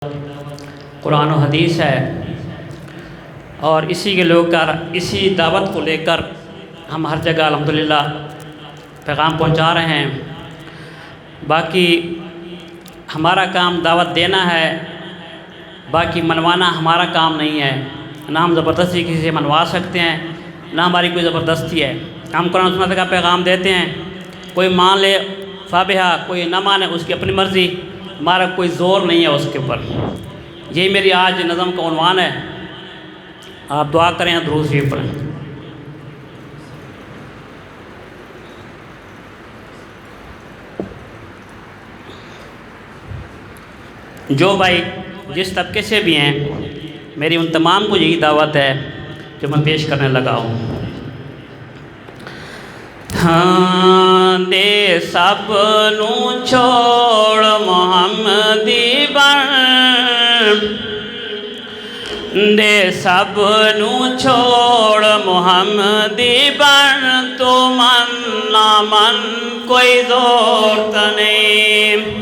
कुरान और हदीस है और इसी के लेकर इसी दावत को लेकर हम हर जगह अल्हम्दुलिल्लाह पैगाम पहुंचा रहे हैं। बाकी हमारा काम दावत देना है, बाकी मनवाना हमारा काम नहीं है। ना हम ज़बरदस्ती किसी से मनवा सकते हैं, ना हमारी कोई ज़बरदस्ती है। हम कुरान सुन्नत का पैगाम देते हैं, कोई मान ले फाबिहा, कोई ना माने उसकी अपनी मर्ज़ी, हमारा कोई ज़ोर नहीं है उसके ऊपर। यही मेरी आज नज़म का उन्वान है। आप दुआ करें, दुरूद शरीफ पढ़ें। जो भाई जिस तबके से भी हैं, मेरी उन तमाम को यही दावत है जो मैं पेश करने लगा हूँ। हाँ दे सब नू छोड़ मोहम्मदी बन, दे सब नू छोड़ मोहम्मदी बन, तो मन ना मन कोई ज़ोर नहीं।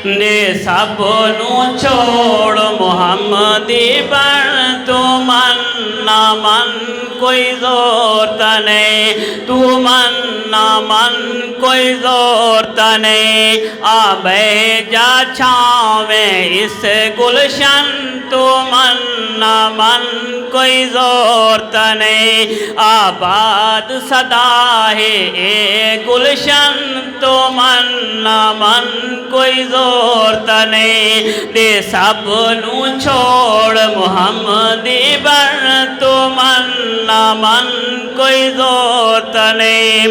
दे सब नू छोड़ मोहम्मदी बन, तो मन ना मन कोई ज़ोर नहीं। तू मन ना मन कोई ज़ोर नहीं। आबे जा छावे इस गुलशन, तो मन ना मन कोई ज़ोर नहीं। आबाद सदा है ए गुलशन, तो मन ना मन कोई ज़ोर नहीं। दे सब नू छोड़ मोहम्मदी बन, तो मन ना मन कोई ज़ोर नहीं।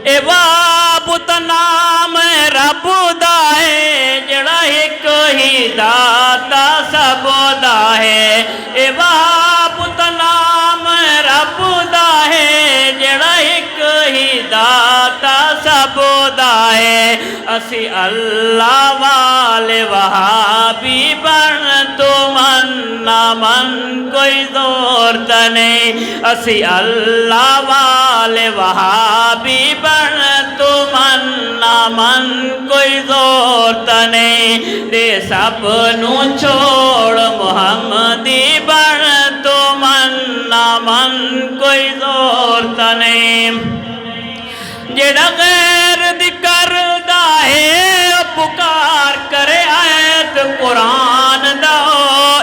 ए बाबुत नाम रब दा है, जड़ा एक ही दाता सब दा है। ए बाबुत नाम रब दा है, जड़ा एक ही दाता सब दा है। असी अल्लाह वाले वहाबी बन, तो मन ना मन कोई ज़ोर नहीं। असी अल्लाह वाले वहाबी बन, तो मन ना मन कोई ज़ोर नहीं। दे सब नू छोड़ मोहम्मदी बन, तो मन ना मन कोई ज़ोर नहीं। जेड़ा गैर दी करदा है, पुकार करे आयत कुरान दा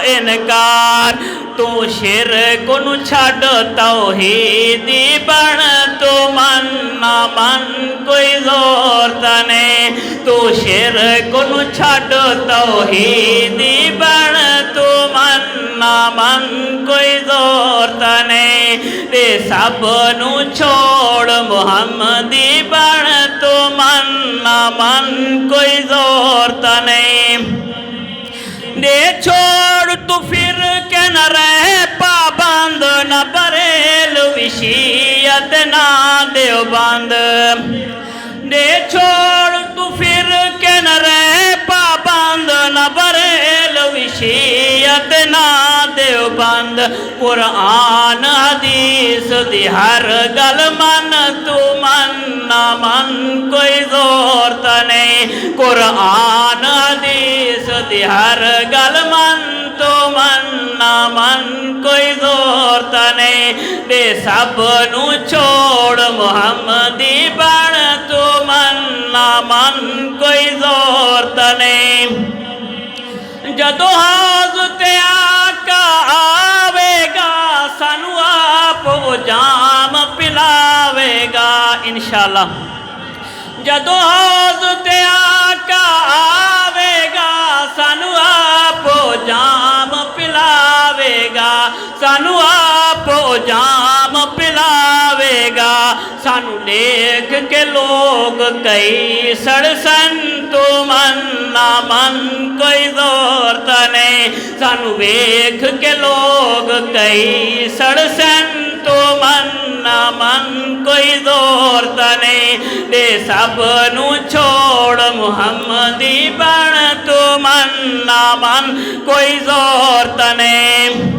इनकार। तू शिरक नू छड़ तौहीदी बन, तो मन ना मन कोई ज़ोर नहीं। तू शिरक नू छड़ तौहीदी बन, तो मन ना मन कोई ज़ोर नहीं। दे सब नू छोड़ मोहम्मदी बन, तो मन ना मन कोई ज़ोर नहीं। दे छोड़ तू फिर के न रहे पाबंद, न बरेल विशियत ना देवबंद। दे छोड़ तू फिर के न रहे पाबंद, न बरेल विशियत ना देवबंद। कुरान हदीस दी हर गल मन, तू मन ना मन कोई ज़ोर नहीं। कुरान हदीस दी हर गल मन, तो मन ना मन कोई ज़ोर नहीं। दे सब नू छोड़ मोहम्मदी बन, तो मन ना मन कोई ज़ोर नहीं। जदों हाज़ते आका आवेगा, सानू आप वो जाम पिलावेगा इंशाअल्लाह। जदों हाज़ते आका आवेगा, सानू आप वो जाम पिलावेगा। सानू आप वो जाम पिलावेगा। सानू देख के लोग कई सड़सन, तो मन ना मन कोई ज़ोर नहीं। सानू वेख के लोग कई सड़सन, तो मन ना मन कोई ज़ोर नहीं। दे सब नू छोड़ मोहम्मदी बन, तो मन ना मन कोई ज़ोर नहीं।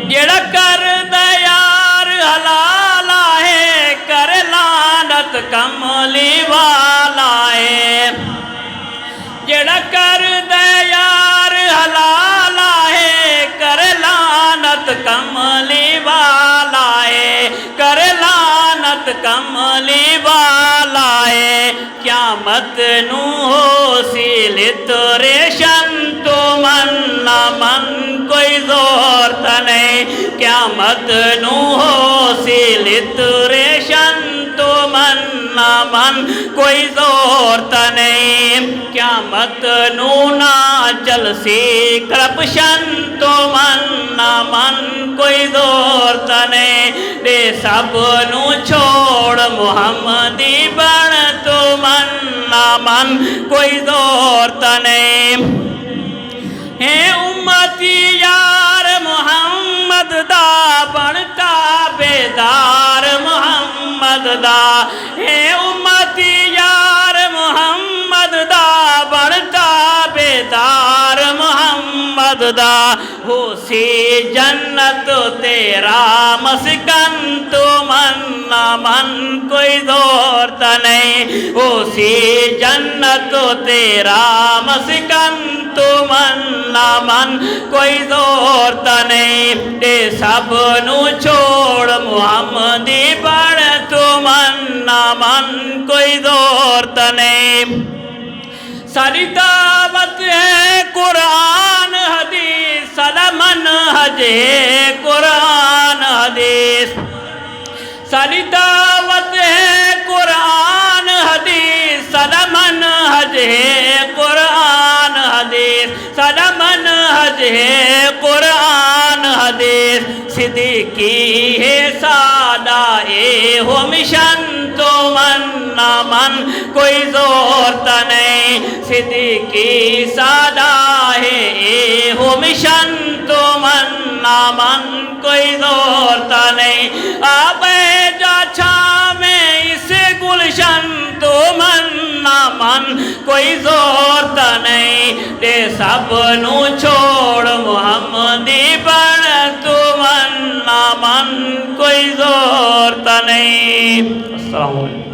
जेड़ा कर दयार हलाला है, कर लानत कमली वाला है। जेड़ा कर दे यार हलाला है, कर लानत कमली वाला है, कर लानत कमली वाला है। क़यामत नू हो सीलित रेशन तो मन ना मन कोई जोर नहीं। क़यामत नू हो सीलित रेशन तो मन ना मन कोई जोर नहीं। क़यामत नू ना चलसी करप्शन तो मन ना मन कोई जोर नहीं। दे सब नू छोड़ मुहम्मदी बन तो मन ना मन कोई जोर नहीं। हे उम्मती यार मुहम्मद दा बनता बेदार मुहम्मद दा। हे उम्मती यार मुहम्मद दा बनता बेदार मुहम्मद दा। हो सी जन्नत तेरा मस्कन तो मन ना मन कोई जोर नहीं। हो सी जन्नत तेरा मस्कन तो मन ना मन कोई जोर नहीं। दे सब नू छोड़ मुहम्मदी बन तो मन ना मन कोई जोर नहीं। सारी दावत है कुरान हदीस, सदा मनहज है कुरान हदीस। सारी दावत है कुरान हदीस, सदा मनहज है कुरान हदीस, सदा मनहज है कुरान हदीस। सिद्दीकी है सादा ए हो मिशन तो मन ना मन कोई जोर नहीं। सिद्दीकी सादा है ए हो मिशन तो मन ना मन कोई जोर नहीं। आबे जा में इस गुलशन तो मन ना मन कोई जोर नहीं। दे सब नू छोड़ मुहम्मदी बन तो मन ना मन कोई जोर नहीं। अस्सलाम वालेकुम।